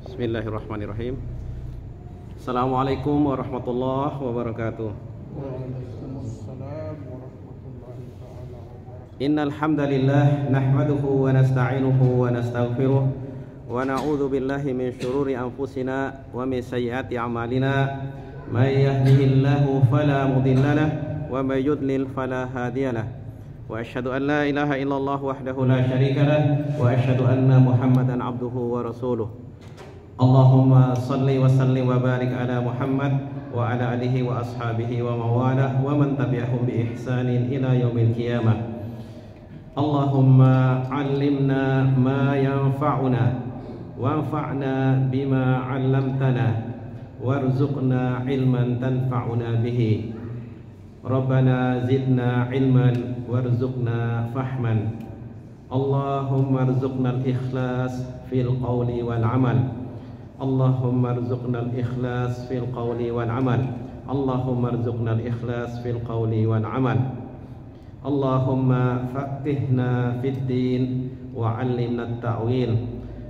Bismillahirrahmanirrahim. Assalamualaikum warahmatullahi wabarakatuh. Waalaikumsalam warahmatullahi ta'ala wabarakatuh. Innal hamdalillah nahmaduhu wa nasta'inuhu wa nastaghfiruh wa na'udzu billahi min shururi anfusina wa min sayyiati a'malina. May yahdihillahu fala mudilla lahu wa may yudlil fala hadiya lahu. Wa asyhadu an la ilaha illallah wahdahu la syarika lahu wa asyhadu anna Muhammadan abduhu wa rasuluh. Allahumma salli wa sallim wa barik ala Muhammad wa ala alihi wa ashabihi wa mawalah wa man tabi'ahum bi ihsanin ila yaumil qiyamah. Allahumma 'allimna ma yanfa'una wanfa'na bima 'allamtana warzuqna ilman tanfa'una bihi. Rabbana zidna ilman warzuqna fahman. Allahumma rzuqna al-ikhlas fil qawli wal 'amal. Allahumma rzuqna al-ikhlas fil qawli wal 'amal. Allahumma rzuqna al-ikhlas fil qawli wal 'amal. Allahumma faqihna fid din wa 'allimna at-ta'wil.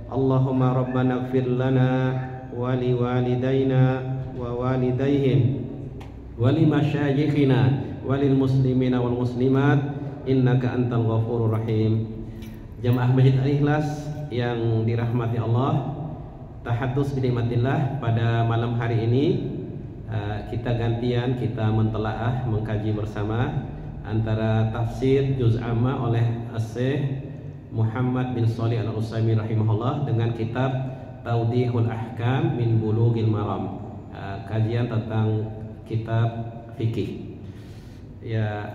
Allahumma rabbana ighfir lana wa li walidayna wa walidayhim wa li masyayikhina wa lil muslimina wal muslimat innaka antal ghafurur rahim. Jamaah Masjid Al-Ikhlas yang dirahmati Allah, tahadus binikmatillah, pada malam hari ini kita gantian kita mentelaah mengkaji bersama antara tafsir juz amma oleh Syekh Muhammad bin Shalih Al-Utsaimin rahimahullah dengan kitab Tawdihul Ahkam min Bulughil Maram, kajian tentang kitab fikih. Ya,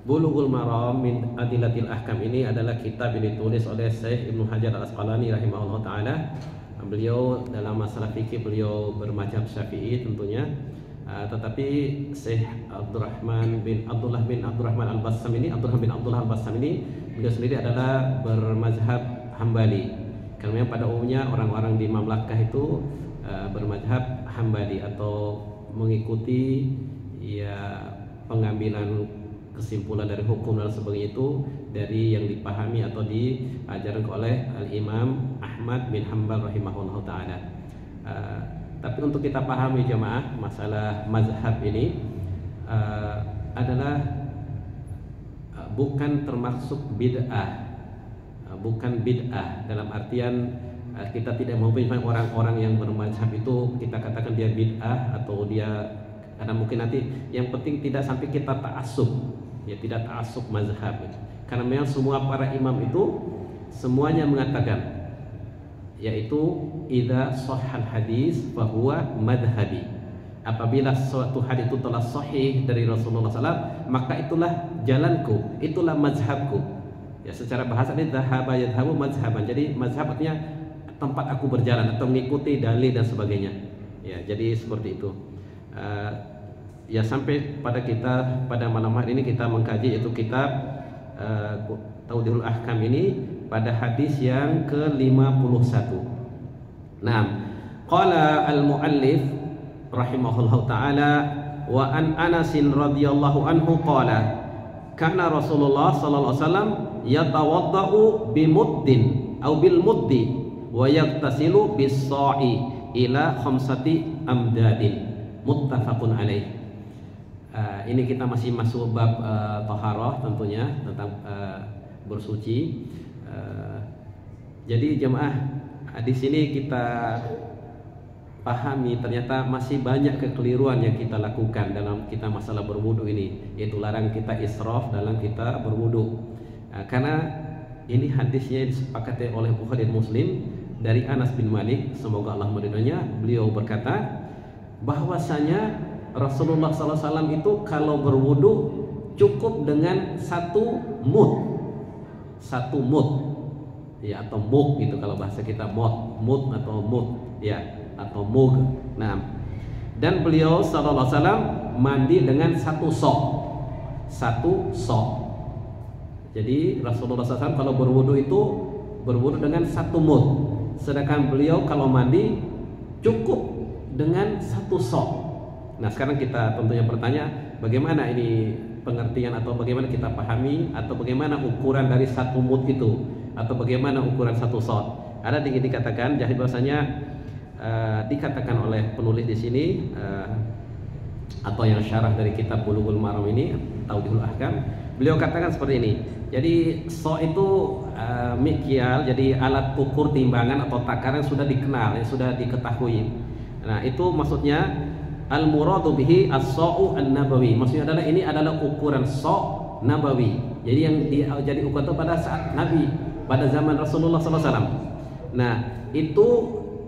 Bulughul Maram min Adillatil Ahkam ini adalah kitab yang ditulis oleh Syekh Ibnu Hajar Al-Asqalani rahimahullah taala. Beliau dalam masalah fikih beliau bermadzhab Syafi'i tentunya, tetapi Syekh Abdurrahman bin Abdurrahman Al-Bassam ini, Abdurrahman bin Abdullah Al-Bassam ini, beliau sendiri adalah bermadzhab Hambali. Karena pada umumnya orang-orang di mamlakah itu bermadzhab Hambali atau mengikuti ya pengambilan kesimpulan dari hukum dan sebagainya itu dari yang dipahami atau diajarkan oleh Al-Imam Ahmad bin Hanbal rahimahullah ta'ala. Tapi untuk kita pahami jamaah masalah mazhab ini adalah bukan termasuk bid'ah, bukan bid'ah dalam artian kita tidak mempunyai orang-orang yang bermazhab itu kita katakan dia bid'ah atau dia, karena mungkin nanti yang penting tidak sampai kita ta'assub, ya tidak ta'assub mazhab. Karena memang semua para imam itu semuanya mengatakan yaitu idza shahhal hadis fa huwa madhhabi. Apabila suatu hadis itu telah sahih dari Rasulullah SAW, maka itulah jalanku, itulah mazhabku. Ya, secara bahasa ini dhahaba yadhhabu mazhaban. Jadi mazhab artinya tempat aku berjalan atau mengikuti dalil dan sebagainya. Ya, jadi seperti itu. Ya, sampai pada kita pada malam hari ini kita mengkaji yaitu kitab Tawdihul Ahkam ini pada hadis yang ke-51. Nah, qala al-muallif rahimahullahu taala wa an Anas radhiyallahu anhu qala kana Rasulullah sallallahu alaihi wasallam yatawaddau bimuddin aw bil muddi wa yaghtasilu bis sa'i ila khamsati amdadin muttafaqun alaih. Ini kita masih masuk bab taharah tentunya tentang bersuci. Jadi jemaah di sini kita pahami ternyata masih banyak kekeliruan yang kita lakukan dalam kita masalah berwudu ini, yaitu larang kita israf dalam kita berwudu. Karena ini hadisnya disepakati oleh Bukhari dan Muslim dari Anas bin Malik, semoga Allah meridhoinya. Beliau berkata bahwasanya Rasulullah SAW itu kalau berwudu cukup dengan satu mud ya, atau mug gitu kalau bahasa kita, mud atau mud ya, atau mug. Nah, dan beliau SAW mandi dengan satu sok. Jadi Rasulullah SAW kalau berwudu itu berwudu dengan satu mud, sedangkan beliau kalau mandi cukup dengan satu sok. Nah, sekarang kita tentunya bertanya, bagaimana ini pengertian atau bagaimana kita pahami atau bagaimana ukuran dari satu mud itu atau bagaimana ukuran satu shot. Ada dikatakan jadi bahwasanya dikatakan oleh penulis di sini atau yang syarah dari kitab Bulughul Maram ini, Tawdihul Ahkam, beliau katakan seperti ini. Jadi so itu mikyal, jadi alat ukur timbangan atau takaran yang sudah dikenal, yang sudah diketahui. Nah, itu maksudnya al-muradu bihi as-sa'u an-nabawi. Maksudnya adalah ini adalah ukuran so' nabawi. Jadi yang jadi ukuran itu pada saat Nabi, pada zaman Rasulullah SAW. Nah, itu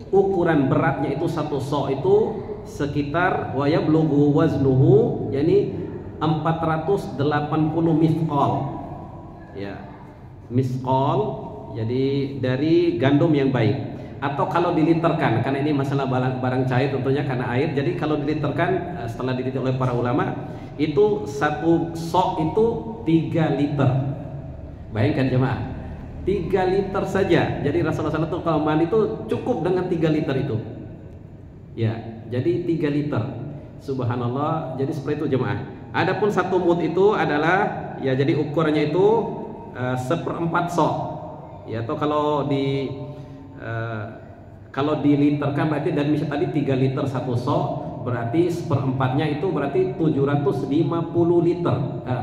ukuran beratnya itu satu so' itu sekitar wa yablughu waznuhu, yani 480 misqal. Ya, misqal jadi dari gandum yang baik. Atau kalau diliterkan, karena ini masalah barang cair tentunya karena air. Jadi kalau diliterkan, setelah diteliti oleh para ulama, itu satu sok itu 3 liter. Bayangkan jemaah, 3 liter saja. Jadi Rasulullah SAW itu kalau mandi itu cukup dengan 3 liter itu. Ya, jadi 3 liter. Subhanallah. Jadi seperti itu jemaah. Adapun satu mud itu adalah, ya jadi ukurannya itu 1/4 sok. Ya, atau kalau diliterkan berarti, dan misalnya tadi 3 liter satu sok, berarti 1/4-nya itu berarti 750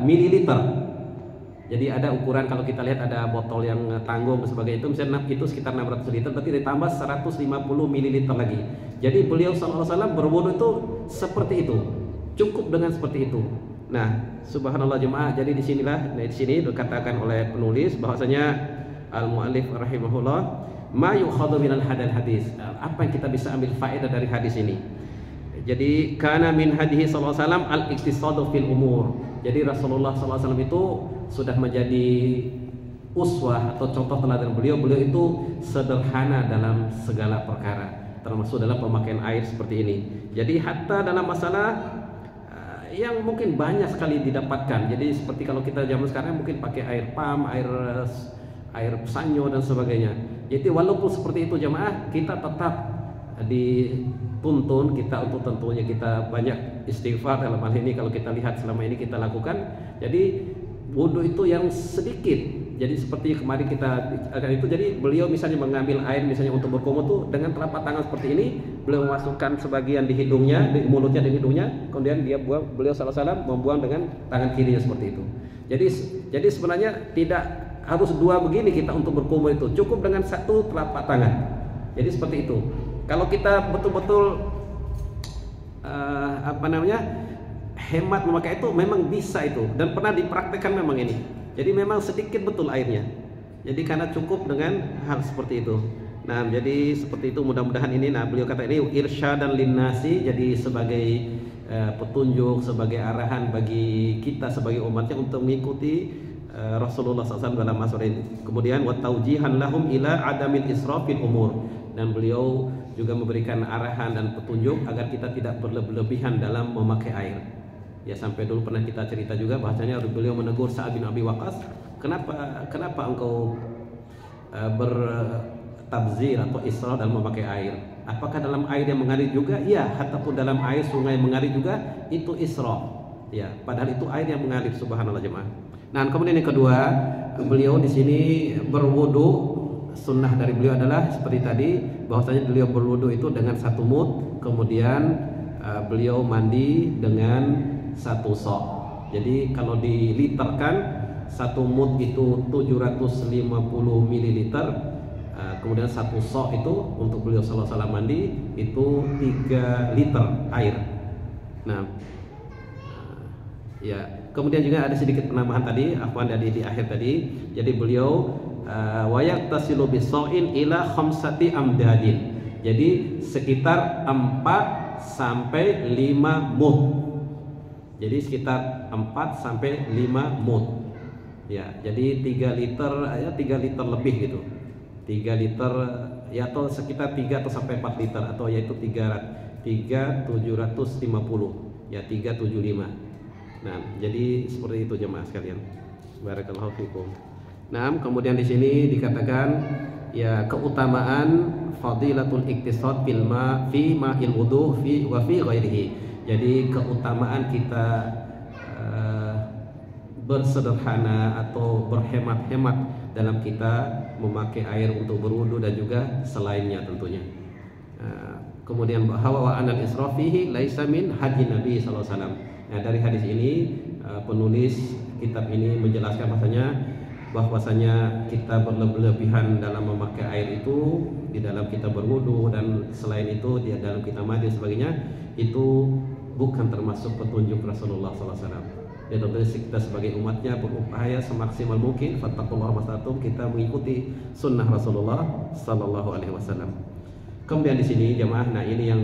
mililiter. Jadi ada ukuran, kalau kita lihat ada botol yang tanggung sebagai itu, misalnya itu sekitar 600 liter, berarti ditambah 150 mililiter lagi. Jadi beliau SAW berwudu itu seperti itu, cukup dengan seperti itu. Nah, subhanallah jemaah. Jadi di sini dikatakan oleh penulis bahwasanya al-mu'allif rahimahullah, ma yukhadhu minal hadis. Apa yang kita bisa ambil faedah dari hadis ini? Jadi kana min hadihi sallallahu alaihi wasallam al-iqtisadu fil umur. Jadi Rasulullah sallallahu alaihi wasallam itu sudah menjadi uswah atau contoh teladan beliau. Beliau itu sederhana dalam segala perkara, termasuk dalam pemakaian air seperti ini. Jadi hatta dalam masalah yang mungkin banyak sekali didapatkan. Jadi seperti kalau kita zaman sekarang mungkin pakai air pam, air sanyo dan sebagainya. Jadi walaupun seperti itu jemaah, kita tetap dituntun kita untuk tentunya kita banyak istighfar dalam hal ini. Kalau kita lihat selama ini kita lakukan, jadi wudu itu yang sedikit. Jadi seperti kemarin kita akan itu, jadi beliau misalnya mengambil air misalnya untuk berkumur tuh dengan telapak tangan seperti ini, beliau memasukkan sebagian di hidungnya, di mulutnya dan hidungnya, kemudian beliau salah membuang dengan tangan kirinya seperti itu. Jadi sebenarnya tidak harus 2 begini kita untuk berkumur, itu cukup dengan 1 telapak tangan. Jadi seperti itu. Kalau kita betul-betul hemat memakai itu, memang bisa itu, dan pernah dipraktekkan memang ini. Jadi memang sedikit betul airnya. Jadi karena cukup dengan hal seperti itu. Nah, jadi seperti itu mudah-mudahan ini. Nah, beliau kata ini irsyadan linnasi, jadi sebagai petunjuk, sebagai arahan bagi kita sebagai umatnya untuk mengikuti Rasulullah SAW dalam masalah ini. Kemudian wa taujihan lahum ila adamil israfil umur, dan beliau juga memberikan arahan dan petunjuk agar kita tidak berlebihan dalam memakai air. Ya, sampai dulu pernah kita cerita juga bahasanya beliau menegur Sa'ad bin Abi Waqqas, kenapa engkau bertabzir atau israf dalam memakai air? Apakah dalam air yang mengalir juga? Iya, ataupun dalam air sungai mengalir juga itu israf. Ya, padahal itu air yang mengalir. Subhanallah jemaah. Nah, kemudian yang kedua, beliau di sini berwudu, sunnah dari beliau adalah seperti tadi, bahwasanya beliau berwudu itu dengan 1 mud, kemudian beliau mandi dengan 1 sok. Jadi kalau diliterkan 1 mud itu 750 mililiter, kemudian 1 sok itu untuk beliau sallallahu alaihi wasallam mandi itu 3 liter air. Nah, ya, kemudian juga ada sedikit penambahan tadi, afwan di akhir tadi. Jadi beliau wa yaktasilu bisoin ila 5 amdadin. Jadi sekitar 4 sampai 5 mud. Jadi sekitar 4 sampai 5 mud. Ya, jadi 3 liter, ya 3 liter lebih gitu. 3 liter ya, atau sekitar 3 atau sampai 4 liter, atau yaitu 3.750 ya, 375. Nah, jadi seperti itu jemaah sekalian. Barakallahu fikum. Nah, kemudian di sini dikatakan ya keutamaan fadilatul iktisad fi ma'il wudu wa fi ghairihi. Jadi keutamaan kita bersederhana atau berhemat-hemat dalam kita memakai air untuk berwudu dan juga selainnya tentunya. Kemudian bahwa anal israf fihi laisa min hadyi Nabi sallallahu alaihi wasallam. Nah, dari hadis ini penulis kitab ini menjelaskan bahwasanya kita berlebihan dalam memakai air itu di dalam kita berwudu, dan selain itu di dalam kita mandi dan sebagainya, itu bukan termasuk petunjuk Rasulullah sallallahu alaihi wasallam. Ya, tentunya kita sebagai umatnya berupaya semaksimal mungkin fattaqullaha mastata'tum, kita mengikuti sunnah Rasulullah sallallahu alaihi wasallam. Kemudian di sini jemaah, nah ini yang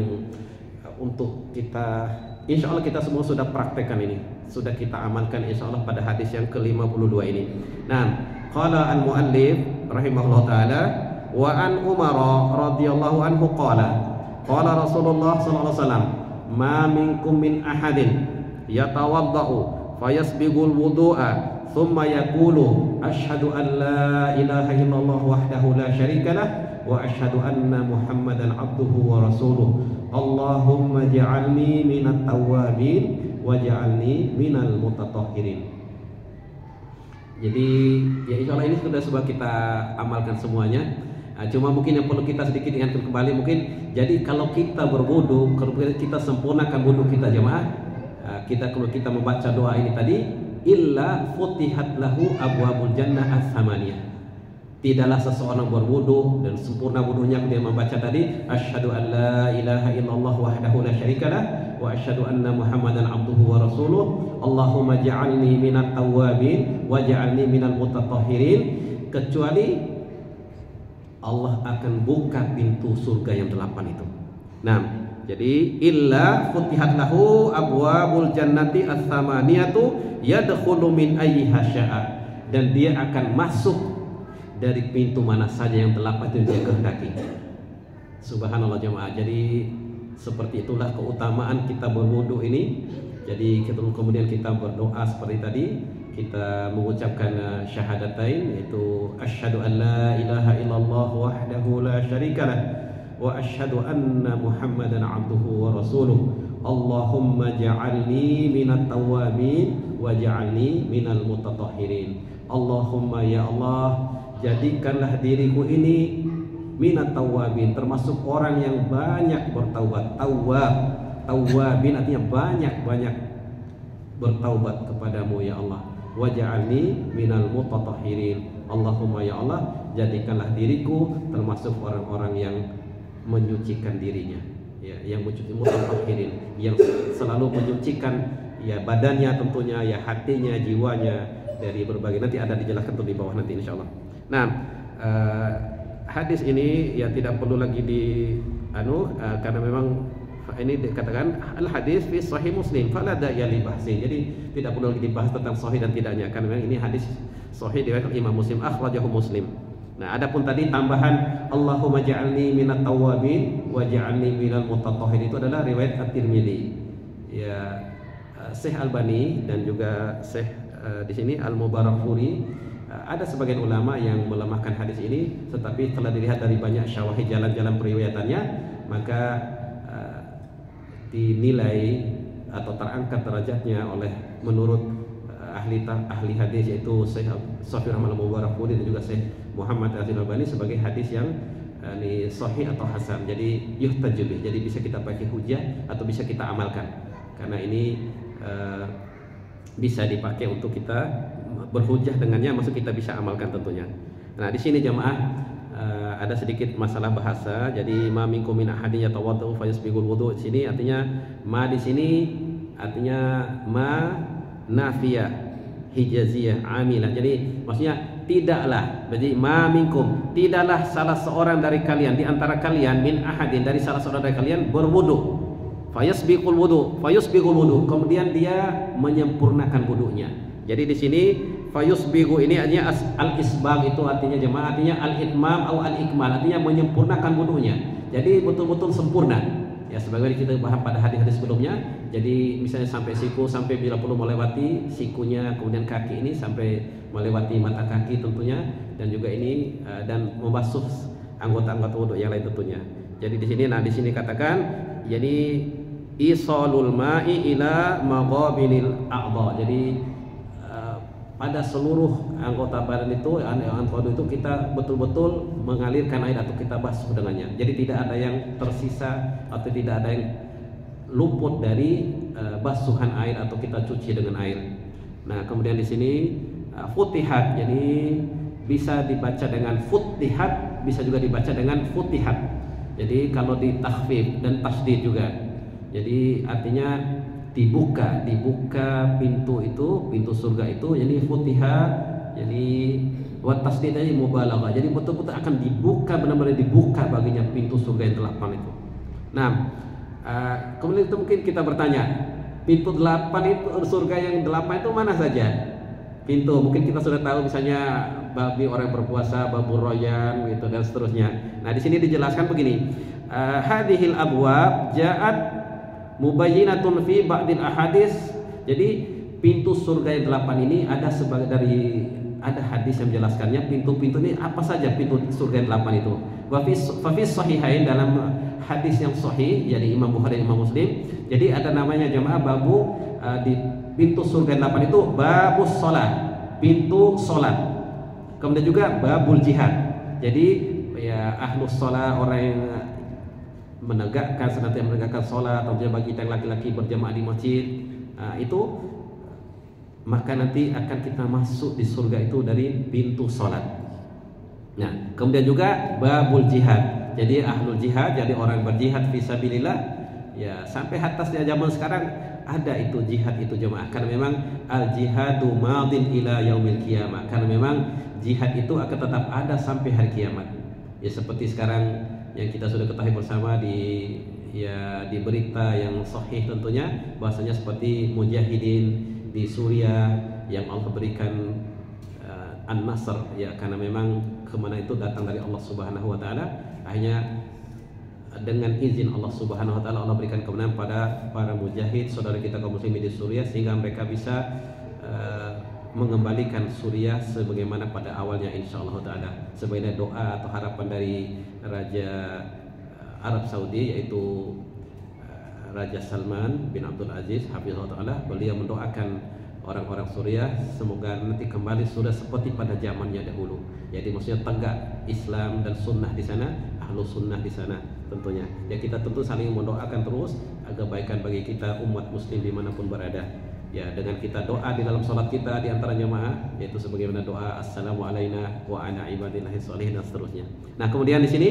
untuk kita, insya Allah kita semua sudah praktekkan ini, sudah kita amalkan insya Allah pada hadis yang ke-52 ini. Nah, qala al-muallif rahimahullah ta'ala, wa an Umar radhiyallahu anhu qala Rasulullah sallallahu alaihi wasallam, ma minkum min ahadin yatawaddau fayasbighul wudu'a thumma yaqulu asyhadu an la ilaha illallah wahdahu la syarika lah wa asyhadu anna Muhammadan abduhu wa rasuluh. Allahumma ja'alni minat tawwabin wa ja'alni minal mutatahhirin. Jadi ya insya Allah ini sudah coba kita amalkan semuanya. Cuma mungkin yang perlu kita sedikit ingatkan kembali, mungkin jadi kalau kita berwudu, kalau kita sempurnakan wudu kita jemaah, kalau kita membaca doa ini tadi, illa futihat lahu abwabul jannah as-samaniyah. Tidaklah seseorang berwudu dan sempurna wudunya kemudian membaca tadi asyhadu an la ilaha illallah wahdahu la syarikalah wa asyhadu anna Muhammadan abduhu wa rasuluh. Allahumma ja'alni minat tawwabin wa ja'alni minal mutatahhirin, kecuali Allah akan buka pintu surga yang 8 itu. Nah, jadi illa futihat lahu abwabul jannati as-samaniyatu yadkhulu min ayyiha syaa, dan dia akan masuk dari pintu mana saja yang 8 itu dia kehendaki. Subhanallah jemaah. Jadi seperti itulah keutamaan kita berwudu ini. Jadi kemudian kita berdoa seperti tadi, kita mengucapkan syahadatain, yaitu asyhadu an la ilaha illallah wahdahu la syarikalah wa asyhadu anna Muhammadan abduhu wa rasuluh. Allahumma ja'alni minat tawwabin wa ja'alni minal mutatahhirin. Allahumma ya Allah, jadikanlah diriku ini minat tawwabin, termasuk orang yang banyak bertaubat. Tawwabin artinya banyak-banyak bertaubat kepadamu ya Allah. Waj'alni minal mutatahhirin. Allahumma ya Allah, jadikanlah diriku termasuk orang-orang yang menyucikan dirinya, ya, yang mutatahhirin, yang selalu menyucikan ya badannya tentunya, ya hatinya, jiwanya dari berbagai, nanti ada dijelaskan tuh di bawah nanti insyaallah. Nah, hadis ini ya tidak perlu lagi karena memang ini dikatakan al hadis fi sahih Muslim fala da'ya li bahsi. Jadi tidak perlu lagi dibahas tentang sahih dan tidaknya, karena memang ini hadis sahih diriwayatkan Imam Muslim, akhrajahu Muslim. Nah, adapun tadi tambahan Allahumma ja'alni minat tawwabin wa ja'alni minal mutatahhirin itu adalah riwayat At-Tirmidzi. Ya, Syekh Albani dan juga Syekh di sini Al-Mubarakfuri, ada sebagian ulama yang melemahkan hadis ini, tetapi telah dilihat dari banyak syawahid jalan-jalan periwayatannya, maka dinilai atau terangkat derajatnya oleh menurut ahli hadis, yaitu Syekh Shafi'i Rahman Al-Mubarakfuri dan juga Syekh Muhammad Al-Albani sebagai hadis yang sahih atau hasan. Jadi yuhtaju bih, jadi bisa kita pakai hujah atau bisa kita amalkan, karena ini bisa dipakai untuk kita berhujah dengannya, maksud kita bisa amalkan tentunya. Nah, di sini jemaah ada sedikit masalah bahasa. Jadi ma minkum min ahadin yatawaddu fayasbighul wudu, di sini artinya ma, di sini artinya ma nafiyah hijaziyah amilah. Jadi maksudnya tidaklah, berarti ma minkum, tidaklah salah seorang dari kalian, di antara kalian, min ahadin, dari salah seorang dari kalian berwudu, fayasbighul wudu, kemudian dia menyempurnakan wudunya. Jadi di sini fayusbighu ini artinya al-isbag, itu artinya jemaah, artinya al-itmam atau al-ikmal, artinya menyempurnakan wudunya. Jadi betul-betul sempurna. Ya, sebagaimana kita bahas pada hadis-hadis sebelumnya. Jadi misalnya sampai siku, sampai bila perlu melewati sikunya, kemudian kaki ini sampai melewati mata kaki tentunya, dan juga ini dan membasuh anggota-anggota wudu yang lain tentunya. Jadi di sini, di sini katakan, jadi isalul ma'i ila maghabinil a'dha. Jadi pada seluruh anggota badan itu, anggota itu kita betul-betul mengalirkan air atau kita basuh dengannya. Jadi tidak ada yang tersisa atau tidak ada yang luput dari basuhan air atau kita cuci dengan air. Nah, kemudian di sini futihat, jadi bisa dibaca dengan futihat, bisa juga dibaca dengan futihat. Jadi kalau di takhfif dan tasdid juga. Jadi artinya dibuka pintu itu, pintu surga itu, jadi futihat, jadi buat tasdid ini mubalaghah. Jadi betul-betul akan dibuka, benar-benar dibuka baginya pintu surga yang 8 itu. Nah, kemudian itu mungkin kita bertanya, pintu 8 itu, surga yang 8 itu mana saja? Pintu, mungkin kita sudah tahu misalnya babi orang berpuasa, babu royan gitu dan seterusnya. Nah, di sini dijelaskan begini. Hadhil abwab ja'at mubayyinatun fi ba'dil ahadis. Jadi pintu surga yang 8 ini ada ada hadis yang menjelaskannya pintu-pintu ini apa saja pintu surga yang 8 itu. Wa fi sahihain, dalam hadis yang sahih jadi Imam Bukhari dan Imam Muslim. Jadi ada namanya jemaah babu di pintu surga yang 8 itu babus shalah, pintu salat. Kemudian juga babul jihad. Jadi ya ahlus shalah, orang yang senantiasa menegakkan sholat, atau bagi kita yang laki-laki berjamaah di masjid, itu maka nanti akan kita masuk di surga itu dari pintu sholat. Nah, kemudian juga babul jihad. Jadi ahlul jihad, jadi orang berjihad fisabilillah, ya sampai atasnya zaman sekarang ada itu jihad itu jemaah. Karena memang al jihadu madin ila yaumil qiyamah. Karena memang jihad itu akan tetap ada sampai hari kiamat. Ya seperti sekarang yang kita sudah ketahui bersama di berita yang sahih tentunya, bahwasanya seperti mujahidin di Suriah yang Allah berikan an-nasr, ya karena memang kemenangan itu datang dari Allah Subhanahu wa taala. Akhirnya dengan izin Allah Subhanahu wa taala Allah berikan kemenangan pada para mujahid saudara kita kaum muslimin di Suriah, sehingga mereka bisa mengembalikan Suriah sebagaimana pada awalnya insyaallah taala. Sebagai doa atau harapan dari Raja Arab Saudi, yaitu Raja Salman bin Abdul Aziz hafizahullah taala, beliau mendoakan orang-orang Suriah semoga nanti kembali sudah seperti pada zamannya dahulu. Jadi maksudnya tegak Islam dan sunnah di sana, ahlu sunnah di sana tentunya. Ya kita tentu saling mendoakan terus agar kebaikan bagi kita umat muslim dimanapun berada. Ya dengan kita doa di dalam salat kita di antara jemaah, yaitu sebagaimana doa assalamu alaina wa ala ibadillahi sholihin dan seterusnya. Nah, kemudian di sini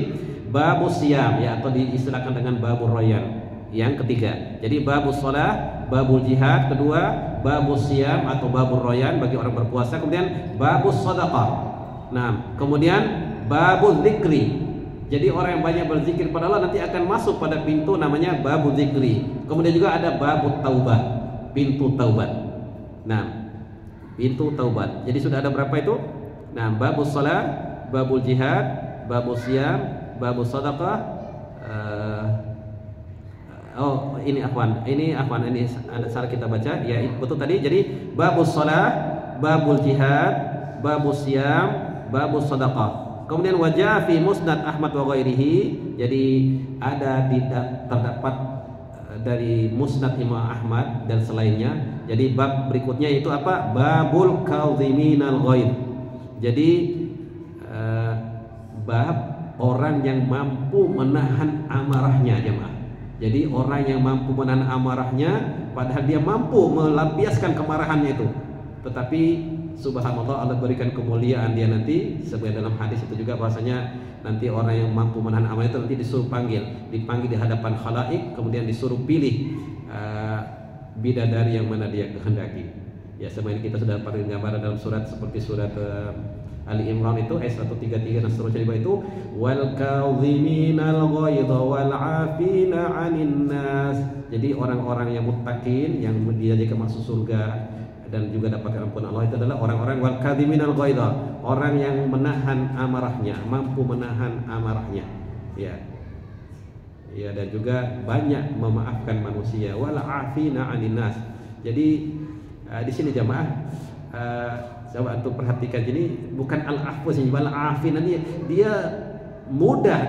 babus siyam, ya atau diistilahkan dengan babur royan yang ketiga. Jadi babus shalah, babul jihad kedua, babus siyam atau babur royan bagi orang berpuasa, kemudian babus shadaqah. Nah, kemudian babul dzikri. Jadi orang yang banyak berzikir pada Allah nanti akan masuk pada pintu namanya babul dzikri. Kemudian juga ada babut taubah, pintu taubat. Nah, pintu taubat. Jadi sudah ada berapa itu? Nah, babus shalah, babul jihad, babus siyam, babus shadaqah. Ini ada salah kita baca. Ya, betul tadi. Jadi babus shalah, babul jihad, babus siyam, babus shadaqah. Kemudian wajah fi musnad Ahmad wa ghairihi. Jadi ada terdapat dari musnad Imam Ahmad dan selainnya. Jadi bab berikutnya itu apa? Babul kadhiminal ghaidh. Jadi bab orang yang mampu menahan amarahnya jemaah. Jadi orang yang mampu menahan amarahnya, padahal dia mampu melampiaskan kemarahannya itu, tetapi subhanallah Allah berikan kemuliaan dia nanti. Sebagai dalam hadis itu juga bahasanya nanti orang yang mampu menahan amarah itu nanti disuruh dipanggil di hadapan khalaik, kemudian disuruh pilih bidadari yang mana dia kehendaki. Ya sebenarnya kita sudah pernah gambaran dalam surat seperti surat Ali Imran itu ayat 133 dan seterusnya itu wal kadhiminal ghaidha wal 'afina 'anil nas. Jadi orang-orang yang muttaqin yang dijanjikan masuk surga dan juga dapat ampunan Allah itu adalah orang-orang wal kadhiminal ghaidha, orang yang menahan amarahnya, mampu menahan amarahnya. Ya. Ya, dan juga banyak memaafkan manusia wal 'afina 'anil nas. Jadi di sini jamaah coba untuk perhatikan, jadi bukan al-afwu sih, al-afin, dia mudah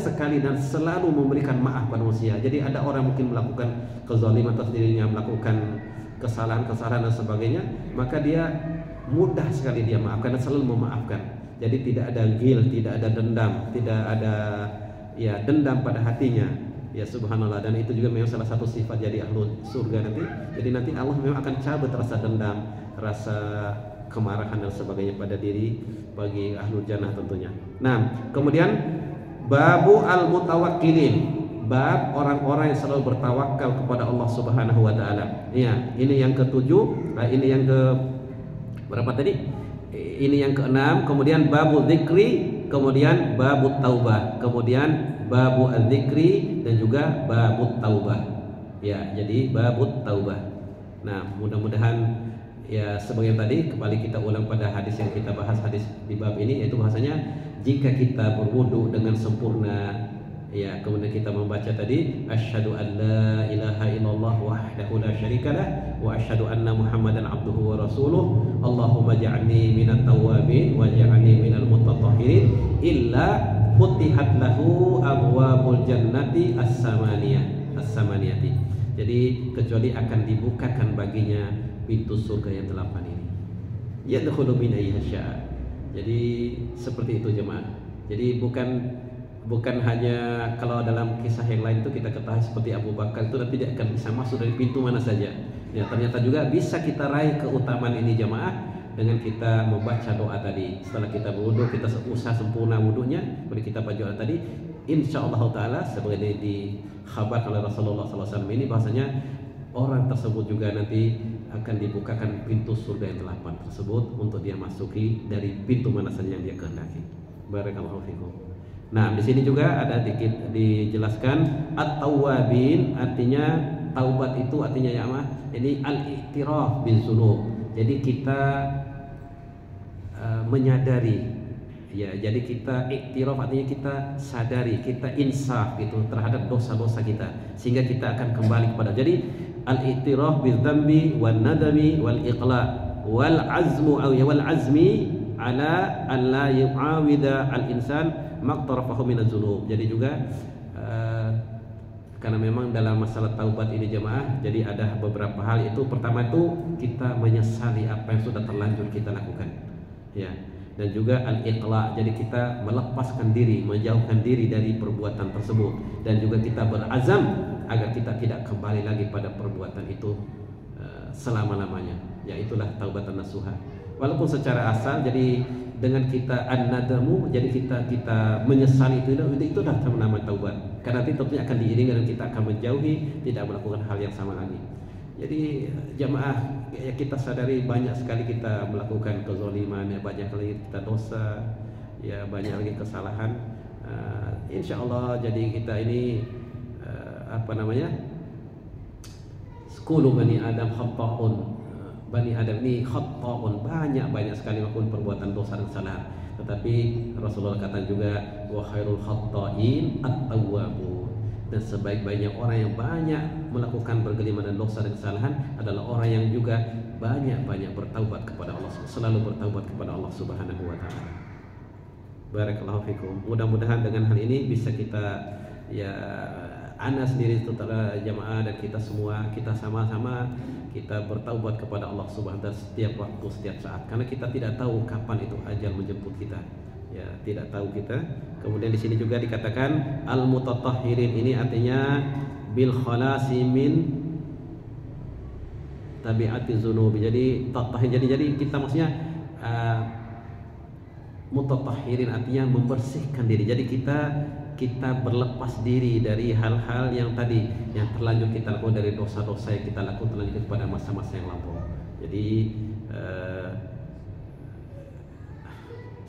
sekali dan selalu memberikan maaf pada manusia. Jadi ada orang mungkin melakukan kezaliman atas dirinya, melakukan kesalahan-kesalahan dan sebagainya, maka dia mudah sekali dia maafkan dan selalu memaafkan. Jadi tidak ada ghil, tidak ada dendam, tidak ada ya dendam pada hatinya. Ya subhanallah, dan itu juga memang salah satu sifat jadi ahlu surga nanti. Jadi nanti Allah memang akan cabut rasa dendam, rasa kemarahan dan sebagainya pada diri bagi ahlu jannah tentunya. Nah, kemudian babu al-mutawakkilin, bab orang-orang yang selalu bertawakal kepada Allah Subhanahu wa taala. Iya, ini yang ketujuh, ini yang ke berapa tadi? Ini yang keenam. Kemudian babu dzikri, kemudian babu taubah, kemudian babu al-dzikri dan juga babu taubah. Ya, jadi babu taubah. Nah, mudah-mudahan ya sebagian tadi kembali kita ulang pada hadis yang kita bahas, hadis di bab ini, yaitu bahasanya jika kita berwudu dengan sempurna, ya, kemudian kita membaca tadi asyhadu an la ilaha illallah wahdahu la syarikalah wa asyhadu anna muhammadan abduhu wa rasuluh Allahumma ja'alni minat tawwabin wa ja'alni minal mutatahhirin illa futihat lahu abwabul jannati as-samaniyati. Jadi kecuali akan dibukakan baginya pintu surga yang 8 ini. Yadkhulu min ayyiha syaa. Jadi seperti itu jemaah. Jadi bukan hanya kalau dalam kisah yang lain itu kita ketahui seperti Abu Bakar itu tidak akan bisa masuk dari pintu mana saja. Ya, ternyata juga bisa kita raih keutamaan ini jemaah dengan kita membaca doa tadi. Setelah kita berwudu, kita usaha sempurna wudunya, kemudian kita baca doa tadi, insyaallah taala sebagai dikhabar oleh Rasulullah SAW ini bahasanya orang tersebut juga nanti akan dibukakan pintu surga yang 8 tersebut untuk dia masuki dari pintu mana saja yang dia kehendaki. Barakallahu fikum. Nah, di sini juga ada dikit dijelaskan at-tawwabin, artinya taubat itu artinya ya mah ini al-i'tiraf bizunub. Jadi kita menyadari, ya, jadi kita iktiraf artinya kita sadari, kita insaf gitu terhadap dosa-dosa kita, sehingga kita akan kembali kepada. Jadi al-iktiraf bidzambi wan nadami wal iqla wal azmu aw wal azmi ala an la yu'awida al-insan maqtarafahu min az-dzunub. Jadi juga karena memang dalam masalah taubat ini jemaah, jadi ada beberapa hal. Itu pertama itu kita menyesali apa yang sudah terlanjur kita lakukan, ya, dan juga al-iqla, jadi kita melepaskan diri, menjauhkan diri dari perbuatan tersebut, dan juga kita berazam agar kita tidak kembali lagi pada perbuatan itu selama-lamanya. Ya, itulah taubatan nasuha. Walaupun secara asal jadi dengan kita an-nadamu, jadi kita menyesali itu dah nama taubat. Karena nanti tentunya akan diiringi dan kita akan menjauhi, tidak melakukan hal yang sama lagi. Jadi jamaah, ya, kita sadari banyak sekali kita melakukan kezaliman, ya, banyak lagi kita dosa, ya, banyak lagi kesalahan. Insya Allah jadi kita ini Sekulu bani Adam khatta'un. Bani Adam ini khatta'un, banyak sekali melakukan perbuatan dosa dan kesalahan. Tetapi Rasulullah kata juga wa khairul khatta'in at-tawwabun. Dan sebaik-baiknya orang yang banyak melakukan bergelimang dan dosa dan kesalahan adalah orang yang juga banyak bertaubat kepada Allah, selalu bertaubat kepada Allah Subhanahu wa taala. Barakallahu fikum. Mudah-mudahan dengan hal ini bisa kita, ya, ana sendiri terutama jamaah dan kita semua, kita sama-sama kita bertaubat kepada Allah Subhanahu wa taala setiap waktu, setiap saat, karena kita tidak tahu kapan itu ajal menjemput kita. Ya, tidak tahu kita. Kemudian di sini juga dikatakan al-mutatahhirin, ini artinya bil khalasi min tabi'ati dzunubi. Jadi tatahhir, jadi kita maksudnya mutatahhirin artinya membersihkan diri. Jadi kita berlepas diri dari hal-hal yang tadi yang terlanjur kita lakukan, dari dosa-dosa yang kita lakukan terlanjur pada masa-masa yang lampau. Jadi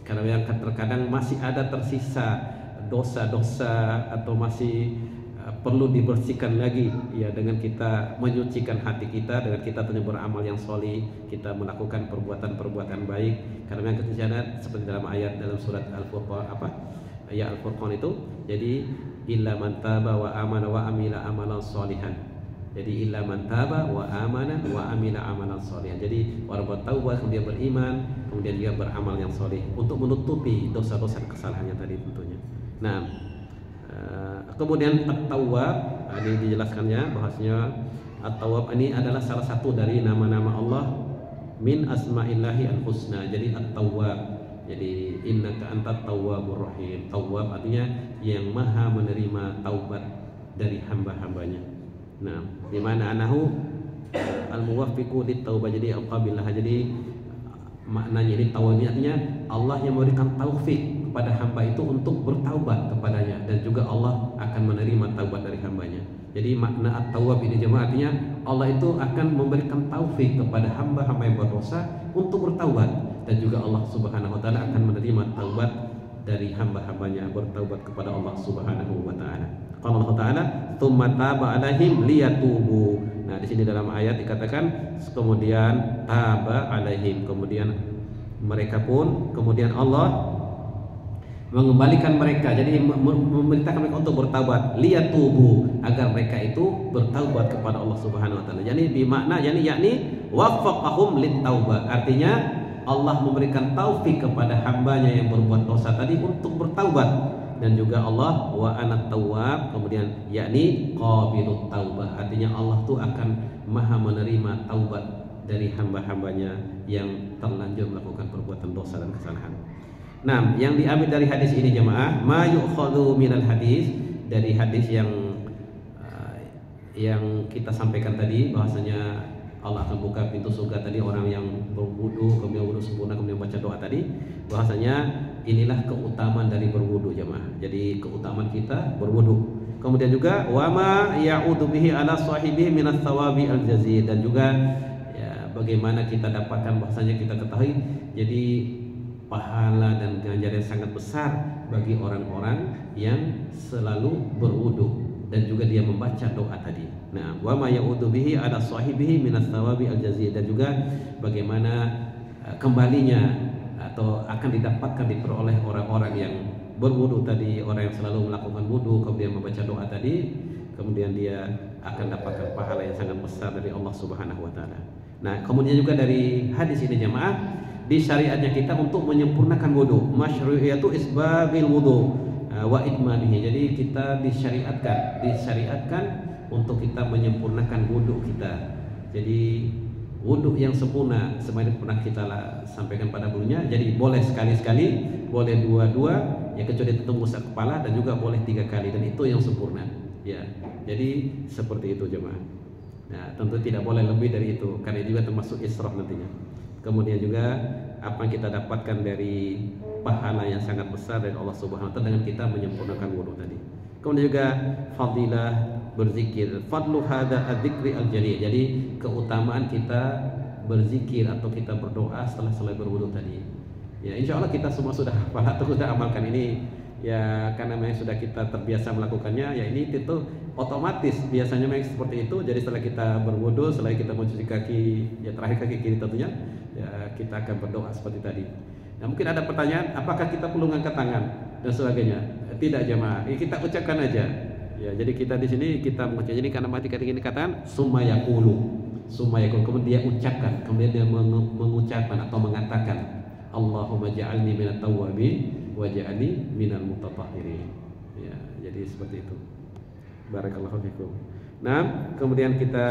karena yang terkadang masih ada tersisa dosa-dosa atau masih perlu dibersihkan lagi, ya, dengan kita menyucikan hati kita, dengan kita ternyata beramal yang sholih, kita melakukan perbuatan-perbuatan baik. Karena yang ketiga seperti dalam ayat dalam surat Al-Furqan ayat Al-Furqan itu, jadi illa man taba wa amana wa amila amalan sholihan. Jadi illa man taba wa amana wa amila amalan sholihan. Jadi orang bertaubat kemudian beriman, kemudian dia beramal yang sholih untuk menutupi dosa-dosa dan kesalahannya tadi tentunya. Nah, kemudian at-tawwab, ini dijelaskannya bahwasanya At-Tawwab ini adalah salah satu dari nama-nama Allah min asma'illahi al-husna. Jadi At-Tawwab. Jadi innaka antat tawwabur rahim. Tawwab artinya yang maha menerima taubat dari hamba-hambanya. Nah, di mana anahu al-muwaffiqu lit-taubah. Jadi al-qabilah. Jadi maknanya ini tawwab artinya Allah yang memberikan taufik kepada hamba itu untuk bertaubat kepadanya, dan juga Allah akan menerima taubat dari hambanya. Jadi makna at-tawwab ini jemaah artinya Allah itu akan memberikan taufik kepada hamba-hamba yang berdosa untuk bertaubat, dan juga Allah Subhanahu wa taala akan menerima taubat dari hamba-hambanya bertaubat kepada Allah Subhanahu wa taala. Qala Allah taala, "Tsumma taba 'alaihim liyatubu." Nah, di sini dalam ayat dikatakan kemudian taba 'alaihim, kemudian mereka pun kemudian Allah mengembalikan mereka, jadi memerintahkan mereka untuk bertaubat, liyatubu, agar mereka itu bertaubat kepada Allah Subhanahu wa taala. Jadi bermakna yakni waffaqahum lit-taubah. Artinya Allah memberikan taufik kepada hambanya yang berbuat dosa tadi untuk bertaubat, dan juga Allah wa anat tawwab, kemudian yakni qabilut taubah. Artinya Allah tuh akan maha menerima taubat dari hamba-hambanya yang terlanjur melakukan perbuatan dosa dan kesalahan. Nah, yang diambil dari hadis ini jemaah, ma yu'khadhu minal hadis, dari hadis yang kita sampaikan tadi, bahwasanya Allah akan buka pintu surga tadi orang yang berwudu, kemudian wudu sempurna, kemudian baca doa tadi, bahwasanya inilah keutamaan dari berwudu jemaah. Jadi keutamaan kita berwudu. Kemudian juga wa ma ya'udu bihi ala sahibihi minas thawabi al-jazil, dan juga ya, bagaimana kita dapatkan, bahwasanya kita ketahui jadi pahala dan ganjaran yang sangat besar bagi orang-orang yang selalu berwudu dan juga dia membaca doa tadi. Nah, wa ma ya'udu bihi ala sahibihi minas thawabi al-jazil, dan juga bagaimana kembalinya atau akan didapatkan diperoleh orang-orang yang berwudu tadi, orang yang selalu melakukan wudu kemudian membaca doa tadi, kemudian dia akan dapatkan pahala yang sangat besar dari Allah Subhanahu wa taala. Nah, kemudian juga dari hadis ini jemaah, di syariatnya kita untuk menyempurnakan wudu, masyru'iyatu isbaghil wudu wa itmamihi. Jadi kita disyariatkan untuk kita menyempurnakan wudu kita. Jadi wudu yang sempurna seperti pernah kita sampaikan pada bulannya. Jadi boleh sekali-sekali, boleh dua-dua, ya kecuali itu ngusap kepala, dan juga boleh 3 kali, dan itu yang sempurna. Ya, jadi seperti itu jemaah. Nah, tentu tidak boleh lebih dari itu, karena juga termasuk israf nantinya. Kemudian juga apa yang kita dapatkan dari pahala yang sangat besar dari Allah Subhanahu wa taala dengan kita menyempurnakan wudu tadi. Kemudian juga fadilah berzikir, fadlu hadza adzikri al-jalil. Jadi keutamaan kita berzikir atau kita berdoa setelah selesai berwudu tadi. Ya, insya Allah kita semua sudah hafal atau sudah amalkan ini. Ya, karena memang sudah kita terbiasa melakukannya, ya ini itu otomatis biasanya memang seperti itu. Jadi setelah kita berwudu, setelah kita mencuci kaki, ya terakhir kaki kiri tentunya, ya kita akan berdoa seperti tadi. Nah, mungkin ada pertanyaan, apakah kita perlu ngangkat tangan dan sebagainya? Tidak jemaah, kita ucapkan aja. Ya, jadi kita di sini kita mengucap. Jadi karena mati ketika ini dikatakan summa yaqulu, kemudian dia ucapkan, kemudian dia mengucapkan atau mengatakan Allahumma ja'alni minat tawwabin waj'alni minal mutatahhirin. Ya, jadi seperti itu. Barakallahu fikum. Nah, kemudian kita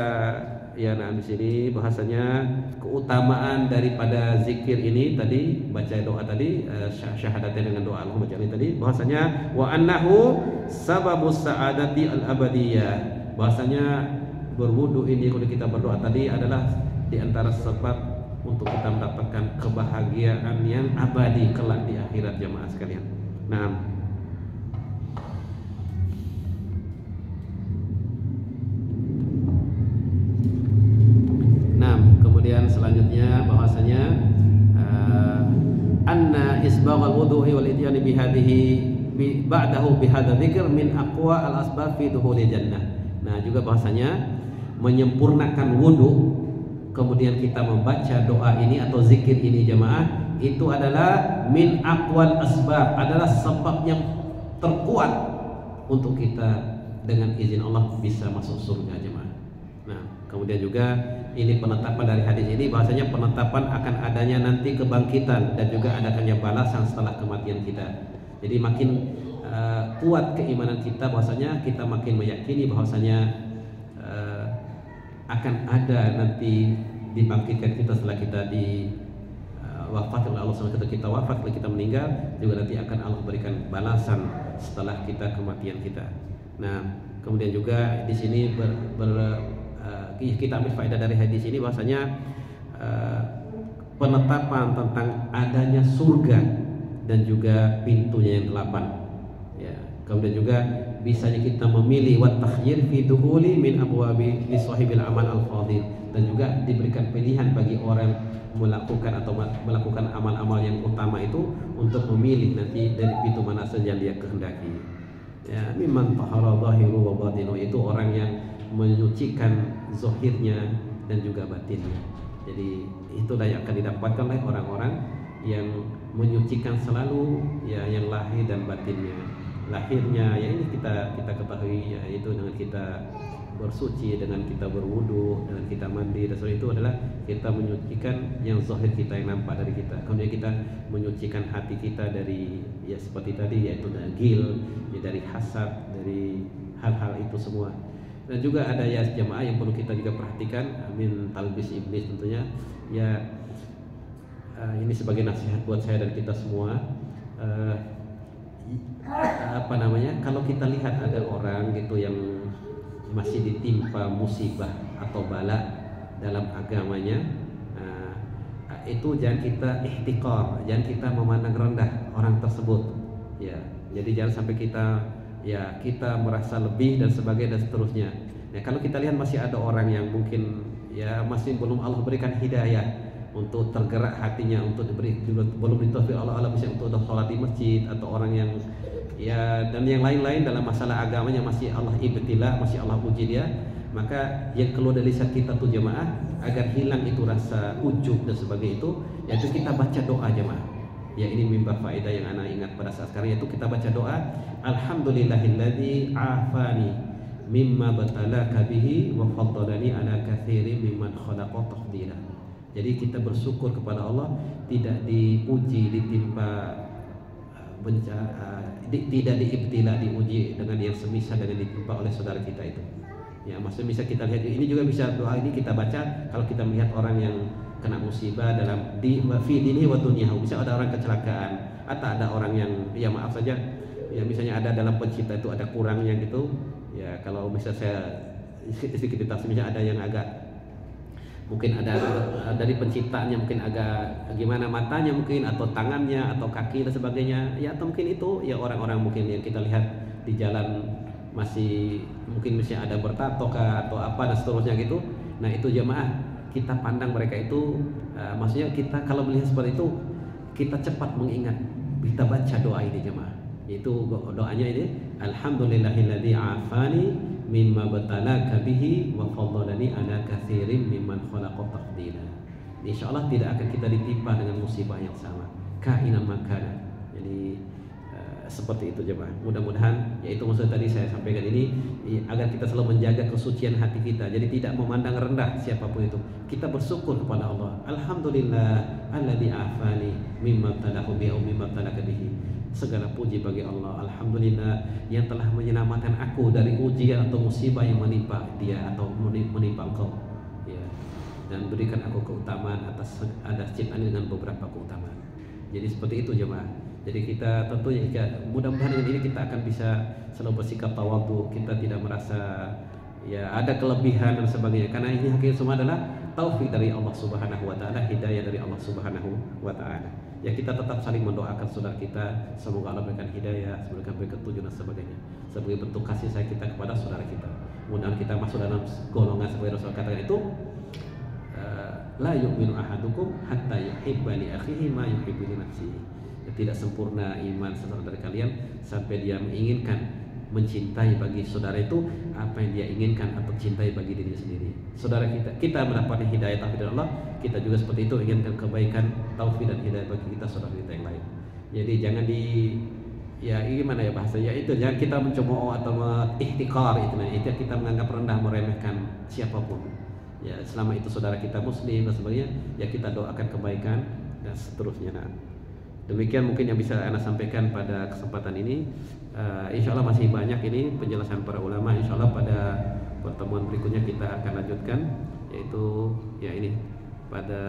di sini bahasanya keutamaan daripada zikir ini tadi, baca doa tadi, syahadatnya dengan doa Allahumma ja'alni tadi, bahasanya wa annahu sababus sa'adati al-abadiyah. Bahasanya berwudu ini kalau kita berdoa tadi adalah di antara sebab untuk kita mendapatkan kebahagiaan yang abadi kelak di akhirat jemaah sekalian. Kemudian selanjutnya bahwasanya anna isbaghal wudu'i wal ityani bihadhihi ba'dahu bihadza dzikr min aqwa al-asbab fi dukhulil jannah. Nah, juga bahwasanya menyempurnakan wudu kemudian kita membaca doa ini atau zikir ini jemaah, itu adalah min aqwal asbab, adalah sebab yang terkuat untuk kita dengan izin Allah bisa masuk surga jemaah. Nah, kemudian juga ini penetapan dari hadis ini bahwasanya penetapan akan adanya nanti kebangkitan dan juga adakannya balasan setelah kematian kita. Jadi makin kuat keimanan kita, bahwasanya kita makin meyakini bahwasanya akan ada nanti dibangkitkan kita setelah kita wafat oleh Allah SWT, kita wafat, setelah kita meninggal juga nanti akan Allah berikan balasan setelah kita kematian kita. Nah, kemudian juga di sini kita ambil faedah dari hadis ini bahwasanya penetapan tentang adanya surga dan juga pintunya yang 8. Ya, kemudian juga bisanya kita memilih wat takhyir fi dukhuli min abwabi li sahibil amal al-fadil, dan juga diberikan pilihan bagi orang melakukan amal-amal yang utama itu untuk memilih nanti dari pintu mana saja dia kehendaki. Ya, mimman tahara zahiru wa batinu, itu orang yang menyucikan zahirnya dan juga batinnya. Jadi itulah yang akan didapatkan oleh orang-orang yang menyucikan selalu ya yang lahir dan batinnya. Lahirnya ya ini kita ketahui, yaitu dengan kita bersuci, dengan kita berwudu, dengan kita mandi, dan itu adalah kita menyucikan yang zahir kita yang nampak dari kita. Kemudian kita menyucikan hati kita dari ya seperti tadi, yaitu dari gil, ya dari hasad, dari hal-hal itu semua. Dan juga ada ya jamaah yang perlu kita juga perhatikan, min talbis iblis tentunya. Ya ini sebagai nasihat buat saya dan kita semua. Kalau kita lihat ada orang gitu yang masih ditimpa musibah atau bala dalam agamanya, itu jangan kita ihtiqar, jangan kita memandang rendah orang tersebut. Ya, jadi jangan sampai kita merasa lebih dan sebagainya dan seterusnya. Nah, kalau kita lihat masih ada orang yang mungkin ya masih belum Allah berikan hidayah untuk tergerak hatinya, untuk belum ditaufik Allah bisa untuk sholat di masjid, atau orang yang ya dan yang lain-lain dalam masalah agamanya masih Allah ibtila, masih Allah uji dia, maka yang keluar dari lisan kita tuh jemaah agar hilang itu rasa ujub dan sebagainya itu, yaitu kita baca doa jemaah. Ya ini mimbar faedah yang ana ingat pada saat sekarang, yaitu kita baca doa alhamdulillahilladzi afani mimma batalaka bihi wa faddalani ala katsirin mimman khalaqa tafdila. Jadi kita bersyukur kepada Allah tidak diuji, ditimpa bencana, tidak diibtila, diuji dengan yang semisal dengan ditimpa oleh saudara kita itu. Ya, maksudnya bisa kita lihat ini juga bisa doa ini kita baca kalau kita melihat orang yang kena musibah dalam fi dinihi wa dunyahu. Bisa ada orang kecelakaan, atau ada orang yang ya maaf saja ya misalnya ada dalam pencipta itu ada kurangnya gitu. Ya kalau misalnya saya sedikit ditafsir, misalnya ada yang agak mungkin ada dari penciptanya mungkin agak gimana matanya mungkin, atau tangannya, atau kaki dan sebagainya, ya atau mungkin itu ya orang-orang mungkin yang kita lihat di jalan masih mungkin misalnya ada bertato kah atau apa dan seterusnya gitu. Nah itu jemaah kita pandang mereka itu maksudnya kita kalau melihat seperti itu kita cepat mengingat, kita baca doa ini jemaah, yaitu doanya ini alhamdulillahilladzi afani mimma batalaka bihi wa faddalani ala katsirin mimman khalaqa tafdila. Insyaallah tidak akan kita ditimpa dengan musibah yang sama kainan makana. Jadi seperti itu jemaah. Mudah-mudahan yaitu maksud tadi saya sampaikan ini agar kita selalu menjaga kesucian hati kita. Jadi tidak memandang rendah siapapun itu. Kita bersyukur kepada Allah. Alhamdulillah alladzi afani mimma batalahu bihi wa mimma batalaka bihi. Segala puji bagi Allah, alhamdulillah yang telah menyelamatkan aku dari ujian atau musibah yang menimpa dia atau menimpa engkau, ya, dan berikan aku keutamaan atas ciptaan dengan beberapa keutamaan. Jadi seperti itu jemaah. Jadi kita tentunya mudah-mudahan dengan ini kita akan bisa selalu bersikap tawadhu, kita tidak merasa ya ada kelebihan dan sebagainya, karena ini hakikatnya semua adalah taufik dari Allah Subhanahu wa taala, hidayah dari Allah Subhanahu wa taala. Ya kita tetap saling mendoakan saudara kita, semoga Allah berikan hidayah, semoga berikan petunjuk dan sebagainya, sebagai bentuk kasih sayang kita kepada saudara kita. Mudah-mudahan kita masuk dalam golongan sebagai Rasul katakan itu la yu'minu ahadukum hatta yuhibba li akhihi ma yuhibbu li nafsihi. Tidak sempurna iman saudara kalian sampai dia menginginkan, mencintai bagi saudara itu apa yang dia inginkan atau cintai bagi diri sendiri. Saudara kita mendapatkan hidayah taufik dari Allah, kita juga seperti itu inginkan kebaikan, taufik dan hidayah bagi kita saudara kita yang lain. Jadi jangan gimana ya bahasanya itu, jangan kita mencemooh atau ihtikar itu kita menganggap rendah, meremehkan siapapun. Ya selama itu saudara kita muslim dan sebagainya, ya kita doakan kebaikan dan seterusnya. Nah, demikian mungkin yang bisa Anda sampaikan pada kesempatan ini. Insya Allah masih banyak ini penjelasan para ulama. Insya Allah pada pertemuan berikutnya kita akan lanjutkan, yaitu ya ini pada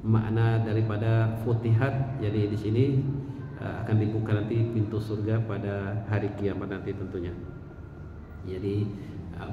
makna daripada Futihat. Jadi di sini akan dibuka nanti pintu surga pada hari kiamat nanti tentunya. Jadi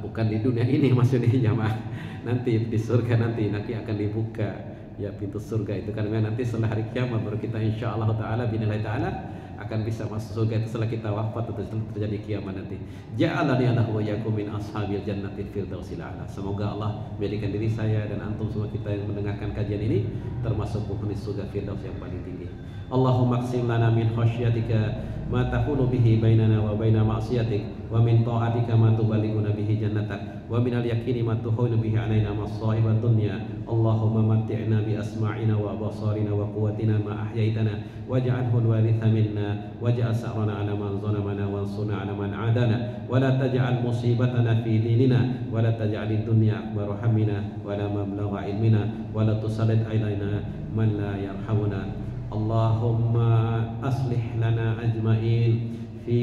bukan di dunia ini maksudnya jamaah, nanti di surga nanti akan dibuka ya pintu surga itu, karena nanti setelah hari kiamat baru kita insyaallah taala binillah taala akan bisa masuk surga itu setelah kita wafat atau terjadi kiamat nanti. Ja'alani Allahu wa iyyakum min ashabil jannati firdausil a'la. Semoga Allah menjadikan diri saya dan antum semua kita yang mendengarkan kajian ini termasuk penghuni surga firdaus yang paling tinggi. Allahumma qsim lana min khasyatika ma tahulu bihi bainana wa baina ma'siyatik, wa min ta'atika ma tuballighuna bihi jannatak, wa min al-yaqini ma tuhawwinu bihi alaina masa'ibad dunya. Allahumma matti'na bi asma'ina wa absarina wa quwwatina ma ahyaitana waj'alhu al-waritha minna waj'al sa'rana 'ala man zalamana wansurna 'ala man 'adana wa la taj'al musibatana fi dinina wa la taj'alid dunya akbar hammina wa la mablagha ilmina wa la tusallit 'alaina man la yarhamuna. Allahumma aslih lana ajma'in fi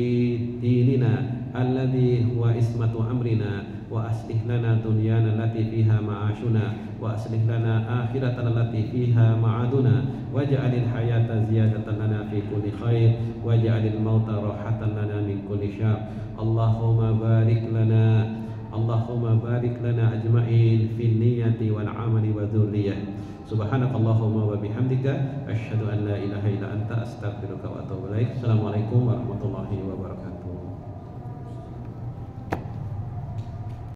dinina alladhi huwa ismatu amrina, wa aslih lana dunyana allati fiha ma'ashuna, wa aslih lana akhiratana allati fiha ma'aduna, waj'alil hayata ziyadatan lana fi kulli khair, waj'alil mauta rahatan lana min kulli syarr. Allahumma barik lana ajma'in fi niyyati wal 'amali wa dzurriyyah. Subhanakallahumma wa bihamdika asyhadu an la ilaha illa anta astaghfiruka wa atubu ilaik. Assalamualaikum warahmatullahi wabarakatuh.